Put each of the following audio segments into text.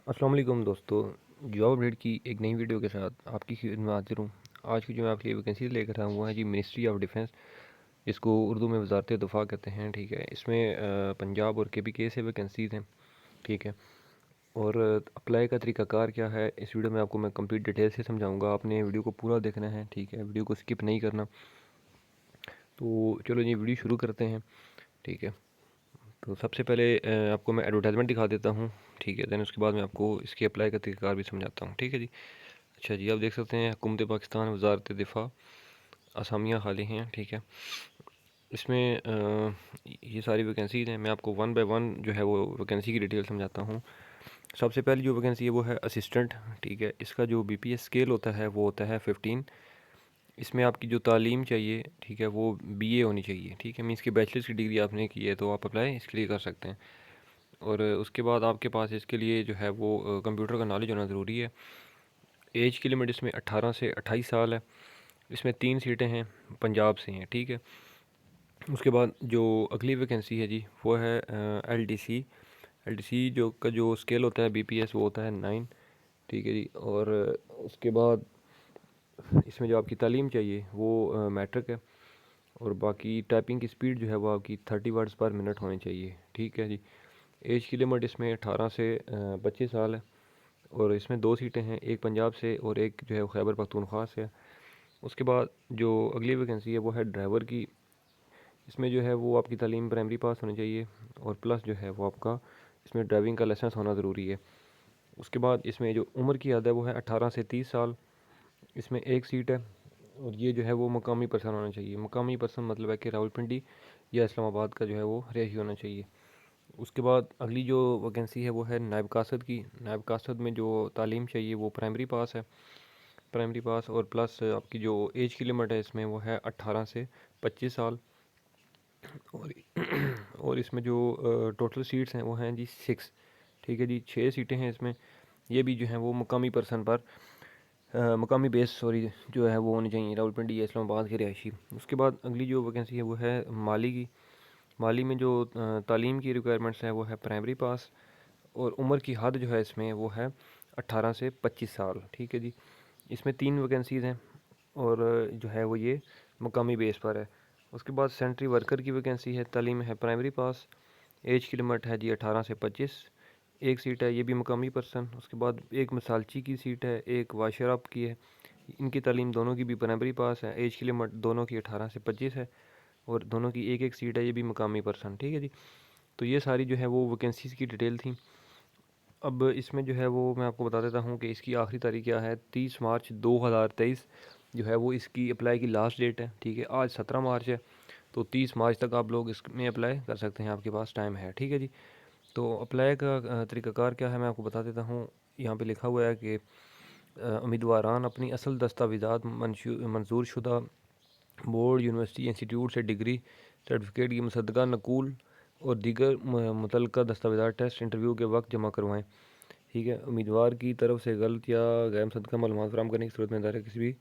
अस्सलाम वालेकुम दोस्तों। जॉब अपडेट की एक नई वीडियो के साथ आपकी खिदमत में हाजिर हूँ। आज की जो मैं आपके लिए वैकेंसी लेकर आया हूँ वो है जी मिनिस्ट्री ऑफ डिफेंस, जिसको उर्दू में वजारत दिफा कहते हैं। ठीक है, इसमें पंजाब और KPK से वैकेंसीज़ हैं। ठीक है, और अप्लाई का तरीकाकार क्या है इस वीडियो में आपको मैं कंप्लीट डिटेल से समझाऊंगा। आपने वीडियो को पूरा देखना है, ठीक है, वीडियो को स्किप नहीं करना। तो चलो जी वीडियो शुरू करते हैं। ठीक है, तो सबसे पहले आपको मैं एडवर्टाइजमेंट दिखा देता हूँ। ठीक है, दैन उसके बाद मैं आपको इसके अप्लाई का तरीकाकार भी समझाता हूँ। ठीक है जी। अच्छा जी, आप देख सकते हैं हुकूमत पाकिस्तान वजारत दिफा, असामियाँ खाली हैं। ठीक है, इसमें ये सारी वैकेंसीज हैं। मैं आपको वन बाय वन जो है वो वैकेंसी की डिटेल समझाता हूँ। सबसे पहली जो वैकेंसी है वो है असिस्टेंट। ठीक है, इसका जो BPS स्केल होता है वो होता है 15। इसमें आपकी जो तालीम चाहिए, ठीक है, वो BA होनी चाहिए। ठीक है, मीन्स की बैचलर्स की डिग्री आपने की है तो आप अप्लाई इसके लिए कर सकते हैं। और उसके बाद आपके पास इसके लिए जो है वो कंप्यूटर का नॉलेज होना ज़रूरी है। एज की लिमिट इसमें 18 से 28 साल है। इसमें 3 सीटें हैं, पंजाब से हैं। ठीक है, उसके बाद जो अगली वैकेंसी है जी वो है LDC जो स्केल होता है BPS वो होता है 9। ठीक है जी, और उसके बाद इसमें जो आपकी तालीम चाहिए वो मैट्रिक है। और बाकी टाइपिंग की स्पीड जो है वो आपकी 30 वर्ड्स पर मिनट होनी चाहिए। ठीक है जी, एज की लिमिट इसमें 18 से 25 साल है। और इसमें 2 सीटें हैं, एक पंजाब से और एक जो है वो खैबर पख्तूनख्वा से है। उसके बाद जो अगली वैकेंसी है वो है ड्राइवर की। इसमें जो है वो आपकी तालीम प्राइमरी पास होनी चाहिए और प्लस जो है वो आपका इसमें ड्राइविंग का लाइसेंस होना ज़रूरी है। उसके बाद इसमें जो उम्र की हद है वो है 18 से 30 साल। इसमें एक सीट है और ये जो है वो मकामी पर्सन होना चाहिए। मकामी पर्सन मतलब है कि रावलपिंडी या इस्लामाबाद का जो है वो रहायशी होना चाहिए। उसके बाद अगली जो वैकेंसी है वो है नायब कासद की। नायब कासद में जो तालीम चाहिए वो प्राइमरी पास है। प्राइमरी पास और प्लस आपकी जो एज की लिमिट है इसमें वो है 18 से 25 साल। और और इसमें जो टोटल सीट्स हैं वो हैं जी 6। ठीक है जी, 6 सीटें हैं इसमें। ये भी जो हैं वो मकामी पर्सन पर मकामी बेस सॉरी जो है वो होनी चाहिए, रावलपिंडी या इस्लामाबाद के रहायशी। उसके बाद अगली जो वैकेंसी है वो है माली की। माली में जो तालीम की रिक्वायरमेंट्स है वो है प्राइमरी पास और उम्र की हद जो है इसमें वो है 18 से 25 साल। ठीक है जी, इसमें 3 वैकेंसीज़ हैं और जो है वो ये मकामी बेस पर है। उसके बाद सेंट्री वर्कर की वैकेंसी है, तालीम है प्राइमरी पास, एज की लिमिट है जी 18 से 25। एक सीट है, ये भी मकामी पर्सन। उसके बाद एक मसालची की सीट है, एक वाशराब की है। इनकी तालीम दोनों की भी प्राइमरी पास है, एज की लिमिट दोनों की 18 से 25 है और दोनों की एक एक सीट है, ये भी मकामी पर्सन। ठीक है जी, तो ये सारी जो है वो वैकेंसीज़ की डिटेल थी। अब इसमें जो है वो मैं आपको बता देता हूँ कि इसकी आखिरी तारीख क्या है। 30 मार्च 2023 जो है वो इसकी अप्लाई की लास्ट डेट है। ठीक है, आज 17 मार्च है, तो 30 मार्च तक आप लोग इसमें अप्लाई कर सकते हैं, आपके पास टाइम है। ठीक है जी, तो अप्लाई का तरीक़ाकार क्या है मैं आपको बता देता हूँ। यहाँ पे लिखा हुआ है कि उम्मीदवारान अपनी असल दस्तावेज़ात मंजूर शुदा बोर्ड, यूनिवर्सिटी, इंस्टीट्यूट से डिग्री सर्टिफिकेट की मुसद्दका नकूल और दीगर मुतल्लिका दस्तावेज़ात टेस्ट इंटरव्यू के वक्त जमा करवाएँ। ठीक है, उम्मीदवार की तरफ से गलत या गैर मुसद्दका मालूमात फराहम करने की सूरत में दायरे किसी भी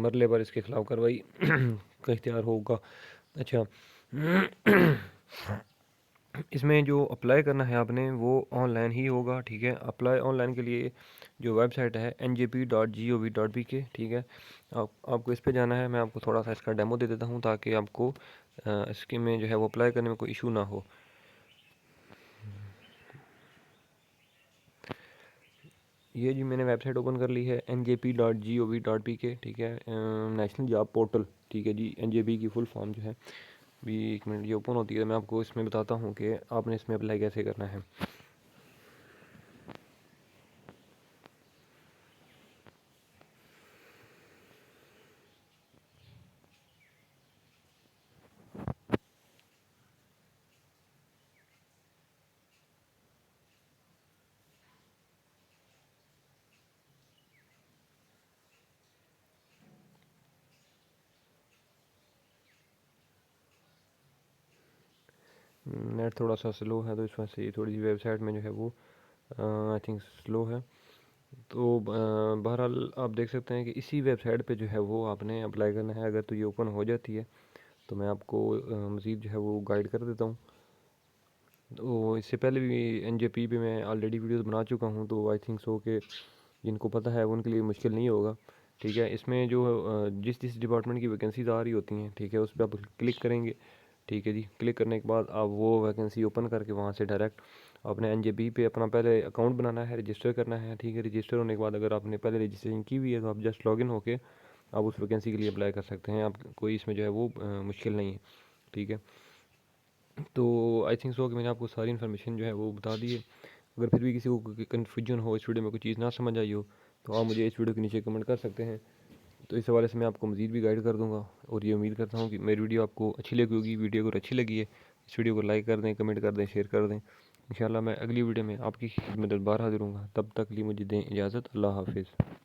मरले पर इसके खिलाफ कार्रवाई का इख्तियार होगा। अच्छा, इसमें जो अप्लाई करना है आपने वो ऑनलाइन ही होगा। ठीक है, अप्लाई ऑनलाइन के लिए जो वेबसाइट है njp.gov.pk। ठीक है, आपको इस पे जाना है। मैं आपको थोड़ा सा इसका डेमो दे देता हूँ ताकि आपको इसके में जो है वो अप्लाई करने में कोई इशू ना हो। ये जी मैंने वेबसाइट ओपन कर ली है njp.gov.pk। ठीक है, नेशनल जॉब पोर्टल। ठीक है जी, NJP की फुल फॉर्म जो है भी 1 मिनट ये ओपन होती है। मैं आपको इसमें बताता हूँ कि आपने इसमें अप्लाई कैसे करना है। नेट थोड़ा सा स्लो है तो इस वजह से थोड़ी सी वेबसाइट में जो है वो आई थिंक स्लो है। तो बहरहाल आप देख सकते हैं कि इसी वेबसाइट पे जो है वो आपने अप्लाई करना है। अगर तो ये ओपन हो जाती है तो मैं आपको मज़ीद जो है वो गाइड कर देता हूँ। तो इससे पहले भी एनजेपी पे मैं ऑलरेडी वीडियोस बना चुका हूँ, तो आई थिंक सो कि जिनको पता है उनके लिए मुश्किल नहीं होगा। ठीक है, इसमें जो जिस जिस डिपार्टमेंट की वैकेंसीज आ रही होती हैं, ठीक है, उस पर आप क्लिक करेंगे। ठीक है जी, क्लिक करने के बाद आप वो वैकेंसी ओपन करके वहाँ से डायरेक्ट अपने एनजेपी पे अपना पहले अकाउंट बनाना है, रजिस्टर करना है। ठीक है, रजिस्टर होने के बाद अगर आपने पहले रजिस्ट्रेशन की हुई है तो आप जस्ट लॉगिन होके आप उस वैकेंसी के लिए अप्लाई कर सकते हैं। आप कोई इसमें जो है वो मुश्किल नहीं है। ठीक है, तो आई थिंक सो कि मैंने आपको सारी इन्फॉर्मेशन जो है वो बता दी है। अगर फिर भी किसी को कोई कन्फ्यूजन हो, इस वीडियो में कोई चीज़ ना समझ आई हो, तो आप मुझे इस वीडियो के नीचे कमेंट कर सकते हैं। तो इस हवाले से मैं आपको मज़ीद भी गाइड कर दूँगा, और ये उम्मीद करता हूँ कि मेरी वीडियो आपको अच्छी लगी होगी। वीडियो अगर अच्छी लगी है, इस वीडियो को लाइक कर दें, कमेंट कर दें, शेयर कर दें। इंशाल्लाह मैं अगली वीडियो में आपकी खिदमत में दोबारा हाज़िर हूँगा। तब तक के लिए मुझे दें इजाज़त। अल्लाह हाफ़िज़।